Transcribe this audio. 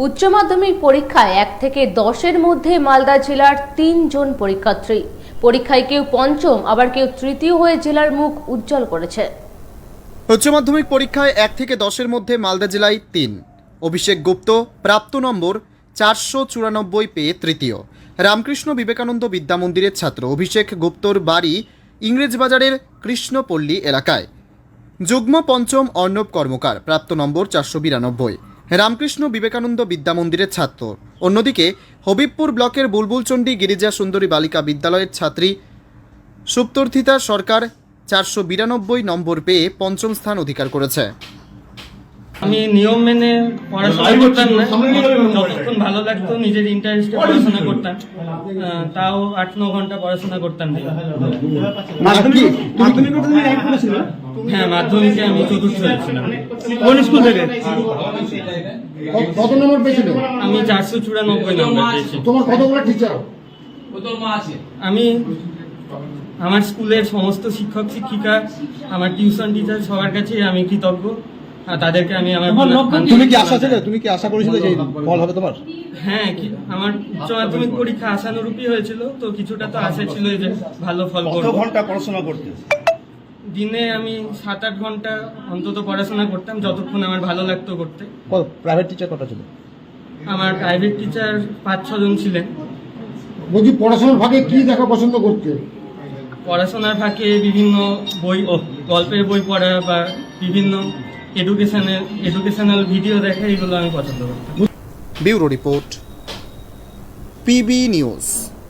উচ্চ মাধ্যমিক পরীক্ষায় 1 থেকে 10-এর মধ্যে মালদা জেলার 3 জন পরীক্ষার্থী। পরীক্ষায় কেউ পঞ্চম আবার কেউ তৃতীয় হয়ে জেলার মুখ উজ্জ্বল করেছে। উচ্চ মাধ্যমিক পরীক্ষায় 1 থেকে 10-এর মধ্যে মালদা জেলায় 3। অভিষেক গুপ্ত প্রাপ্ত নম্বর 494 পেয়ে তৃতীয়। রামকৃষ্ণ বিবেকানন্দ বিদ্যা মন্দিরের ছাত্র অভিষেক গুপ্তর বাড়ি ইংরেজবাজারের কৃষ্ণপল্লী এলাকায়। যুগ্ম পঞ্চম অর্ণব কর্মকার প্রাপ্ত নম্বর 492। রামকৃষ্ণ বিবেকানন্দ বিদ্যা মন্দিরের ছাত্র। অন্যদিকে হবিবপুর ব্লকের বুলবুলচণ্ডী গিরিজা সুন্দরী বালিকা বিদ্যালয়ের ছাত্রী সুপ্তর্থিতা সরকার 492 নম্বর পেয়ে পঞ্চম স্থান অধিকার করেছে। আমি নিয়ম মেনে পড়াশোনা করতাম না, যতক্ষণ ভালো লাগতো নিজের ইন্টারেস্টে পড়াশোনা করতাম। তাও 8-9 ঘন্টা পড়াশোনা করতাম। হ্যাঁ, মাধ্যমিকে আমি চতুর্থ হয়েছিলাম। কোন স্কুল থেকে? কত নম্বর পেয়েছিল? আমি 494 নম্বর পেয়েছি। তোমার কতগুলো টিচার? আমি আমার স্কুলের সমস্ত শিক্ষক শিক্ষিকা, আমার টিউশন টিচার সবার কাছে আমি কৃতজ্ঞ। তাদেরকে আমি আমার তুমি কি আশা ছিলে? তুমি কি আশা করেছিলে যে ফল হবে তোমার? হ্যাঁ, আমার উচ্চ মাধ্যমিক পরীক্ষা আশানুরূপী হয়েছিল, তো কিছুটা তো আশা ছিল যে ভালো ফল করব। কত ঘন্টা পড়াশোনা করতে? দিনে আমি 7-8 ঘন্টা অন্তত পড়াশোনা করতাম, যতক্ষণ আমার ভালো লাগতো করতে। প্রাইভেট টিচার কত ছিল? আমার প্রাইভেট টিচার 5-6 জন ছিলেন। বলছি পড়াশোনার ভাগে কি দেখা পছন্দ করতে? পড়াশোনার ফাঁকে বিভিন্ন বই, গল্পের বই পড়া বা বিভিন্ন এডুকেশনাল ভিডিও দেখা, এগুলো আমি পছন্দ করতাম। Bureau report, PB news.